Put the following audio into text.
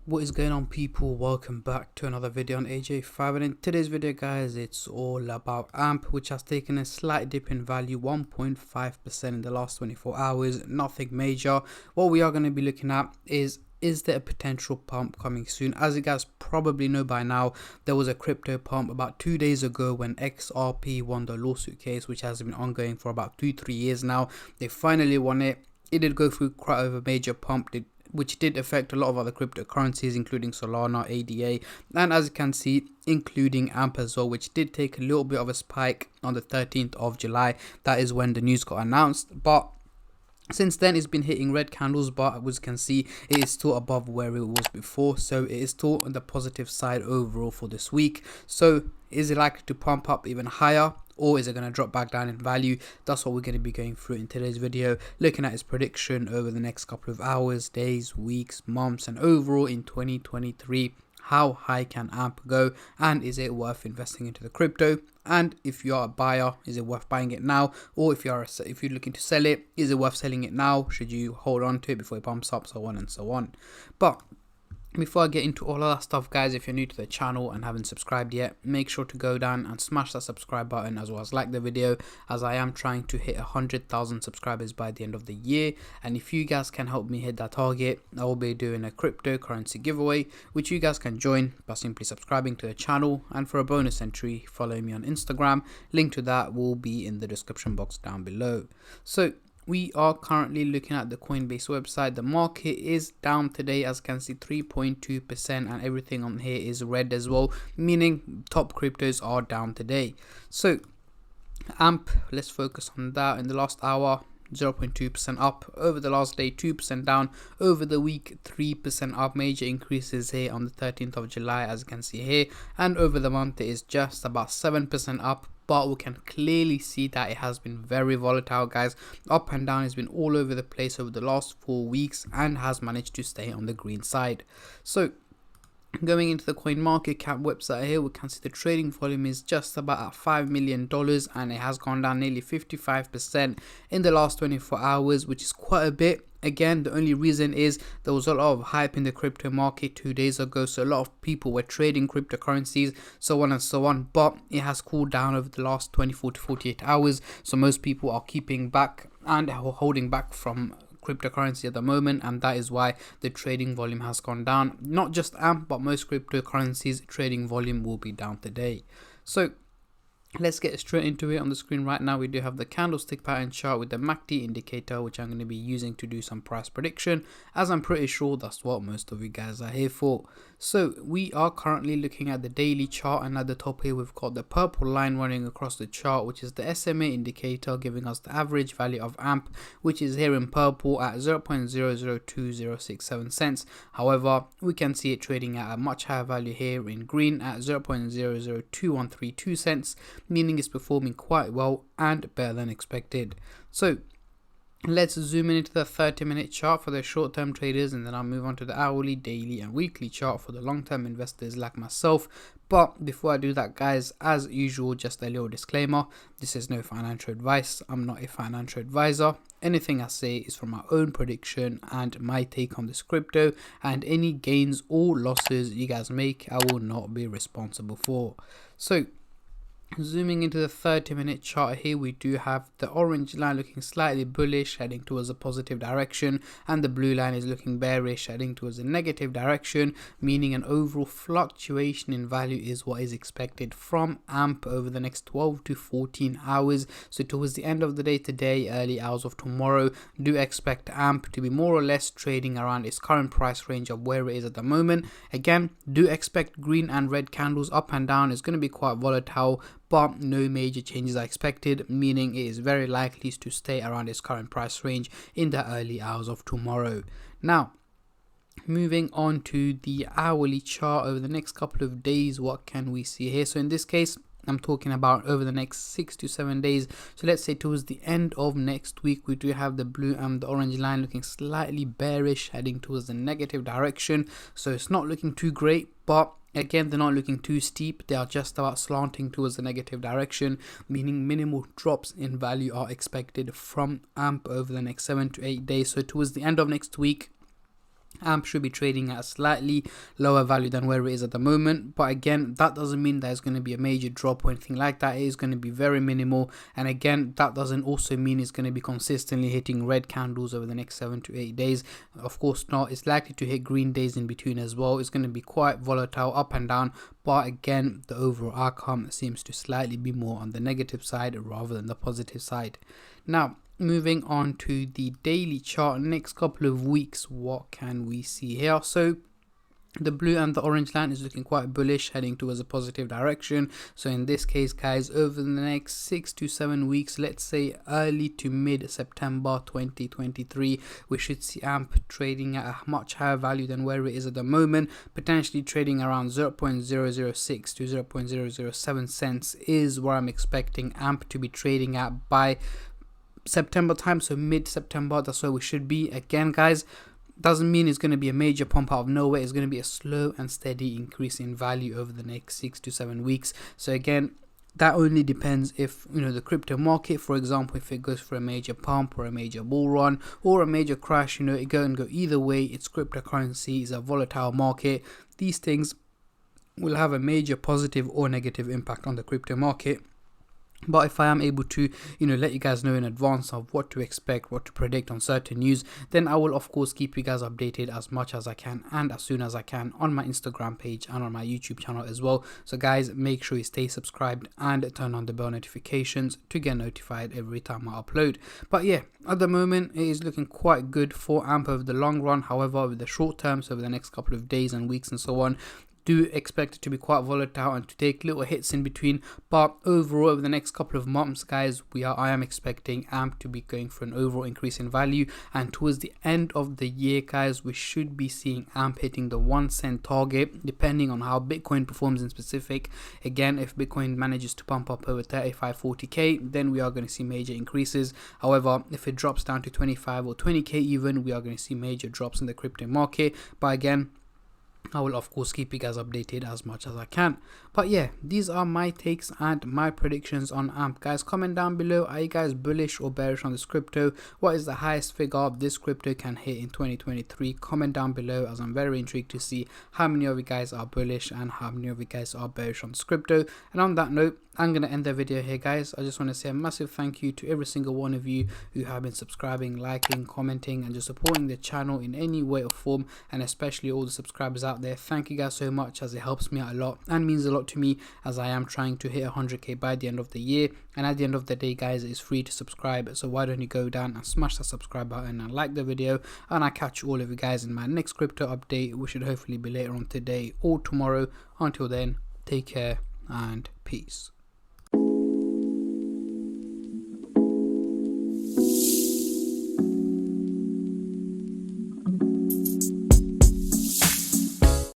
What is going on, people? Welcome back to another video on AJ5, and in today's video guys, it's all about AMP, which has taken a slight dip in value, 1.5% in the last 24 hours. Nothing major. What we are going to be looking at is there a potential pump coming soon? As you guys probably know by now, there was a crypto pump about 2 days ago when XRP won the lawsuit case, which has been ongoing for about 2-3 years now. They finally won it. It did go through quite a major pump, which did affect a lot of other cryptocurrencies, including Solana, ADA, and as you can see, including AMP as well, which did take a little bit of a spike on the 13th of July. That is when the news got announced, but since then it's been hitting red candles, but as you can see, it is still above where it was before, so it is still on the positive side overall for this week. So is it likely to pump up even higher, or is it going to drop back down in value? That's what we're going to be going through in today's video, looking at its prediction over the next couple of hours, days, weeks, months, and overall in 2023. How high can AMP go, and is it worth investing into the crypto? And if you are a buyer, is it worth buying it now? Or if you're looking to sell it, is it worth selling it now? Should you hold on to it before it bumps up, so on and so on? But before I get into all of that stuff, guys, if you're new to the channel and haven't subscribed yet, make sure to go down and smash that subscribe button, as well as like the video, as I am trying to hit 100,000 subscribers by the end of the year. And if you guys can help me hit that target, I will be doing a cryptocurrency giveaway, which you guys can join by simply subscribing to the channel. And for a bonus entry, follow me on Instagram. Link to that will be in the description box down below. So we are currently looking at the Coinbase website. The market is down today, as you can see, 3.2%, and everything on here is red as well, meaning top cryptos are down today. So AMP, let's focus on that. In the last hour, 0.2% up, over the last day 2% down, over the week 3% up. Major increases here on the 13th of July, as you can see here, and over the month it is just about 7% up. But we can clearly see that it has been very volatile, guys. Up and down, has been all over the place over the last 4 weeks and has managed to stay on the green side. So going into the CoinMarketCap website here, we can see the trading volume is just about at $5 million, and it has gone down nearly 55% in the last 24 hours, which is quite a bit. Again, the only reason is there was a lot of hype in the crypto market 2 days ago, so a lot of people were trading cryptocurrencies, so on and so on, but it has cooled down over the last 24 to 48 hours, so most people are keeping back and holding back from cryptocurrency at the moment, and that is why the trading volume has gone down. Not just AMP, but most cryptocurrencies trading volume will be down today. So let's get straight into it. On the screen right now, we do have the candlestick pattern chart with the MACD indicator, which I'm going to be using to do some price prediction, as I'm pretty sure that's what most of you guys are here for. So we are currently looking at the daily chart, and at the top here we've got the purple line running across the chart, which is the SMA indicator, giving us the average value of AMP, which is here in purple at 0.002067 cents. However, we can see it trading at a much higher value here in green at 0.002132 cents, meaning it's performing quite well and better than expected. So let's zoom in into the 30-minute chart for the short-term traders, and then I'll move on to the hourly, daily, and weekly chart for the long-term investors like myself. But before I do that, guys, as usual, just a little disclaimer: this is no financial advice. I'm not a financial advisor. Anything I say is from my own prediction and my take on this crypto, and any gains or losses you guys make, I will not be responsible for. So zooming into the 30-minute chart here, we do have the orange line looking slightly bullish, heading towards a positive direction, and the blue line is looking bearish, heading towards a negative direction, meaning an overall fluctuation in value is what is expected from AMP over the next 12 to 14 hours. So towards the end of the day today, early hours of tomorrow, do expect AMP to be more or less trading around its current price range of where it is at the moment. Again, do expect green and red candles up and down. It's going to be quite volatile, but no major changes are expected, meaning it is very likely to stay around its current price range in the early hours of tomorrow. Now, moving on to the hourly chart over the next couple of days, what can we see here? So in this case, I'm talking about over the next 6 to 7 days. So let's say towards the end of next week, we do have the blue and the orange line looking slightly bearish, heading towards the negative direction. So it's not looking too great, but again, they're not looking too steep. They are just about slanting towards the negative direction, meaning minimal drops in value are expected from AMP over the next 7 to 8 days. So towards the end of next week, AMP should be trading at a slightly lower value than where it is at the moment, but again, that doesn't mean that it's going to be a major drop or anything like that. It is going to be very minimal, and again, that doesn't also mean it's going to be consistently hitting red candles over the next 7 to 8 days. Of course not. It's likely to hit green days in between as well. It's going to be quite volatile up and down, but again, the overall outcome seems to slightly be more on the negative side rather than the positive side. Now, moving on to the daily chart, next couple of weeks, what can we see here? So the blue and the orange line is looking quite bullish, heading towards a positive direction. So in this case, guys, over the next 6 to 7 weeks, let's say early to mid September 2023, we should see AMP trading at a much higher value than where it is at the moment, potentially trading around 0.006 to 0.007 cents is where I'm expecting AMP to be trading at by September time. So mid-September, that's where we should be. Again, guys, doesn't mean it's going to be a major pump out of nowhere. It's going to be a slow and steady increase in value over the next 6 to 7 weeks. So again, that only depends if, the crypto market, for example, if it goes for a major pump or a major bull run or a major crash, it can go either way. It's cryptocurrency, it's a volatile market. These things will have a major positive or negative impact on the crypto market. But if I am able to, let you guys know in advance of what to expect, what to predict on certain news, then I will of course keep you guys updated as much as I can and as soon as I can on my Instagram page and on my YouTube channel as well. So guys, make sure you stay subscribed and turn on the bell notifications to get notified every time I upload. But yeah, at the moment it is looking quite good for AMP over the long run. However, over the short term, so over the next couple of days and weeks and so on, do expect it to be quite volatile and to take little hits in between. But overall, over the next couple of months, guys, I am expecting AMP to be going for an overall increase in value, and towards the end of the year, guys, we should be seeing AMP hitting the 1 cent target, depending on how Bitcoin performs in specific. Again, if Bitcoin manages to pump up over 35-40k, then we are going to see major increases. However, if it drops down to 25 or 20k even, we are going to see major drops in the crypto market. But again, I will of course keep you guys updated as much as I can. But yeah, these are my takes and my predictions on AMP. Guys, comment down below, are you guys bullish or bearish on this crypto? What is the highest figure this crypto can hit in 2023? Comment down below, as I'm very intrigued to see how many of you guys are bullish and how many of you guys are bearish on this crypto. And on that note, I'm going to end the video here, guys. I just want to say a massive thank you to every single one of you who have been subscribing, liking, commenting, and just supporting the channel in any way or form, and especially all the subscribers out there. Thank you guys so much, as it helps me out a lot and means a lot to me, as I am trying to hit 100k by the end of the year. And at the end of the day, guys, it's free to subscribe, so why don't you go down and smash that subscribe button and like the video, and I'll catch all of you guys in my next crypto update, which should hopefully be later on today or tomorrow. Until then, take care and peace.